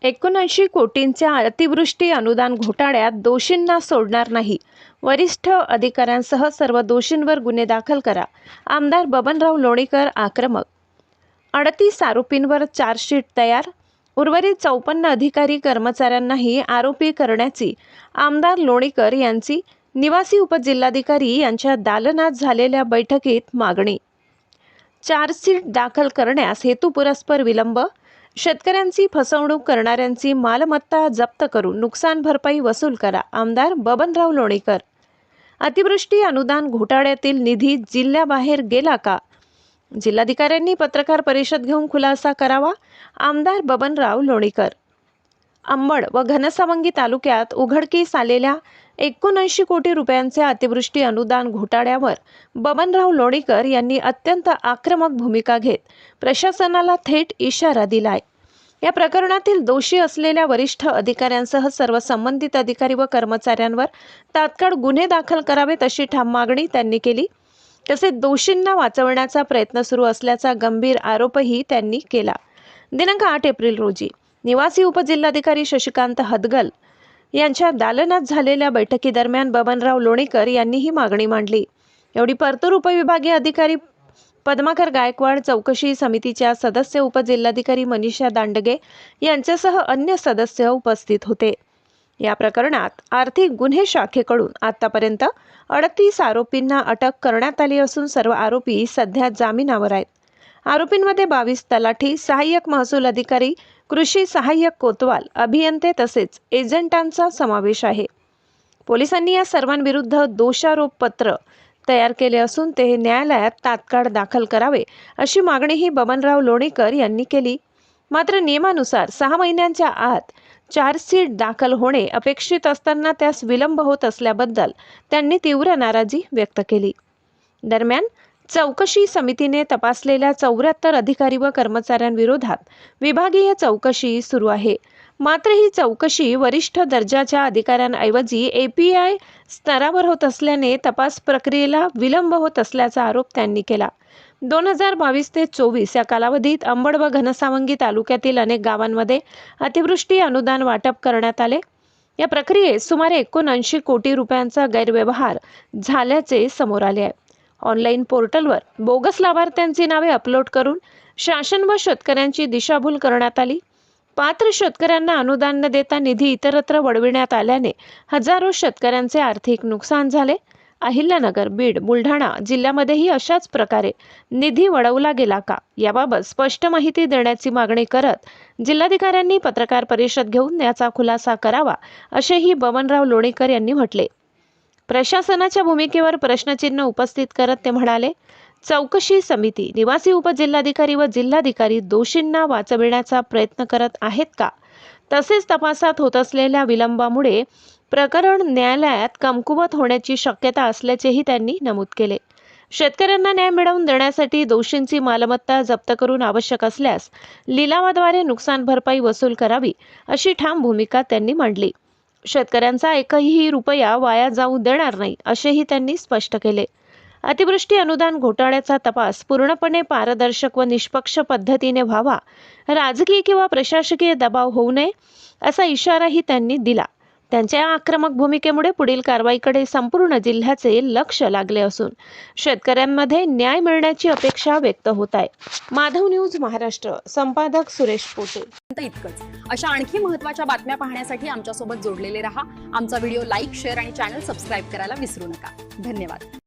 79 कोटींच्या अतिवृष्टी अनुदान घोटाळ्यात दोषींना सोडणार नाही. वरिष्ठ अधिकाऱ्यांसह सर्व दोषींवर गुन्हे दाखल करा. आमदार बबनराव लोणीकर आक्रमक. 38 आरोपींवर चार्जशीट तयार. उर्वरित 54 अधिकारी कर्मचाऱ्यांनाही आरोपी करण्याची आमदार लोणीकर यांची निवासी उपजिल्हाधिकारी यांच्या दालनात झालेल्या बैठकीत मागणी. चार्जशीट दाखल करण्यास हेतुपुरस्पर विलंब. शेतकऱ्यांची फसवणूक करणाऱ्यांची मालमत्ता जप्त करून नुकसान भरपाई वसूल करा. आमदार बबनराव लोणीकर. अतिवृष्टी अनुदान घोटाळ्यातील निधी जिल्ह्याबाहेर गेला का? जिल्हाधिकाऱ्यांनी पत्रकार परिषद घेऊन खुलासा करावा. आमदार बबनराव लोणीकर. अंबड व घनसावंगी तालुक्यात उघडकीस आलेल्या 79 कोटी रुपयांचे अतिवृष्टी अनुदान घोटाळ्यावर बबनराव लोणीकर यांनी अत्यंत आक्रमक भूमिका घेत प्रशासनाला थेट इशारा दिलाय. या प्रकरणातील दोषी असलेल्या वरिष्ठ अधिकाऱ्यांसह सर्व संबंधित अधिकारी व कर्मचाऱ्यांवर तात्काळ गुन्हे दाखल करावेत अशी ठाम मागणी त्यांनी केली. तसेच दोषींना वाचवण्याचा प्रयत्न सुरू असल्याचा गंभीर आरोपही त्यांनी केला. दिनांक 8 एप्रिल रोजी निवासी उपजिल्हाधिकारी शशिकांत हदगल यांच्या दालनात झालेल्या बैठकीदरम्यान बबनराव लोणीकर यांनी ही मागणी मांडली. एवढी परतूर उपविभागीय अधिकारी पद्माकर गायकवाड, चौकशी समितीच्या सदस्य उपजिल्हाधिकारी मनीषा दांडगे यांच्यासह अन्य सदस्य उपस्थित होते. या प्रकरणात आर्थिक गुन्हे शाखेकडून आतापर्यंत 38 आरोपींना अटक करण्यात आली असून सर्व आरोपी सध्या जामिनावर आहेत. आरोपींमध्ये 22 तलाठी, सहाय्यक महसूल अधिकारी, कृषी सहाय्यक कोतवाल, अभियंते तसेच एजंटांचा समावेश आहे. पोलिसांनी या सर्वांविरुद्ध दोषारोप पत्र तयार केले असून ते न्यायालयात तात्काळ दाखल करावे अशी मागणीही बबनराव लोणीकर यांनी केली. मात्र नियमानुसार 6 महिन्यांच्या आत चार्जशीट दाखल होणे अपेक्षित असताना त्यास विलंब होत असल्याबद्दल त्यांनी तीव्र नाराजी व्यक्त केली. दरम्यान चौकशी समितीने तपासलेल्या 74 अधिकारी व कर्मचाऱ्यांविरोधात विभागीय चौकशी सुरू आहे. मात्र ही चौकशी वरिष्ठ दर्जाच्या अधिकाऱ्यांऐवजी API स्तरावर होत असल्याने तपास प्रक्रियेला विलंब होत असल्याचा आरोप त्यांनी केला. 2022 ते 24 या कालावधीत अंबड व घनसावंगी तालुक्यातील अनेक गावांमध्ये अतिवृष्टी अनुदान वाटप करण्यात आले. या प्रक्रियेत सुमारे 79 कोटी रुपयांचा गैरव्यवहार झाल्याचे समोर आले आहे. ऑनलाईन पोर्टलवर बोगस लाभार्थ्यांची नावे अपलोड करून शासन व शेतकऱ्यांची दिशाभूल करण्यात आली. पात्र शेतकऱ्यांना अनुदान न देता निधी इतरत्र वळविण्यात आल्याने हजारो शेतकऱ्यांचे आर्थिक नुकसान झाले. अहिल्यानगर, बीड, बुलढाणा जिल्ह्यामध्येही अशाच प्रकारे निधी वळवला गेला का, याबाबत स्पष्ट माहिती देण्याची मागणी करत जिल्हाधिकाऱ्यांनी पत्रकार परिषद घेऊन याचा खुलासा करावा असेही बबनराव लोणीकर यांनी म्हटले. प्रशासनाच्या भूमिकेवर प्रश्नचिन्ह उपस्थित करत ते म्हणाले, चौकशी समिती, निवासी उपजिल्हाधिकारी व जिल्हाधिकारी दोषींना वाचविण्याचा प्रयत्न करत आहेत का? तसेच तपासात होत असलेल्या विलंबामुळे प्रकरण न्यायालयात कमकुवत होण्याची शक्यता असल्याचेही त्यांनी नमूद केले. शेतकऱ्यांना न्याय मिळवून देण्यासाठी दोषींची मालमत्ता जप्त करून आवश्यक असल्यास लिलावाद्वारे नुकसान भरपाई वसूल करावी अशी ठाम भूमिका त्यांनी मांडली. शेतकऱ्यांचा एकही रुपया वाया जाऊ देणार नाही असेही त्यांनी स्पष्ट केले. अतिवृष्टी अनुदान घोटाळ्याचा तपास पूर्णपणे पारदर्शक व निष्पक्ष पद्धतीने व्हावा. राजकीय किंवा प्रशासकीय दबाव होऊ नये असा इशाराही त्यांनी दिला. त्यांच्या आक्रमक भूमिकेमुळे पुढील कारवाईकडे संपूर्ण जिल्ह्याचे लक्ष लागले असून शेतकऱ्यांमध्ये न्याय मिळण्याची अपेक्षा व्यक्त होत आहे. माधव न्यूज महाराष्ट्र, संपादक सुरेश पोटे. इतकंच. अशा आणखी महत्त्वाच्या बातम्या पाहण्यासाठी आमच्यासोबत जोडलेले रहा. आमचा व्हिडिओ लाईक, शेअर आणि चॅनल सबस्क्राईब करायला विसरू नका. धन्यवाद.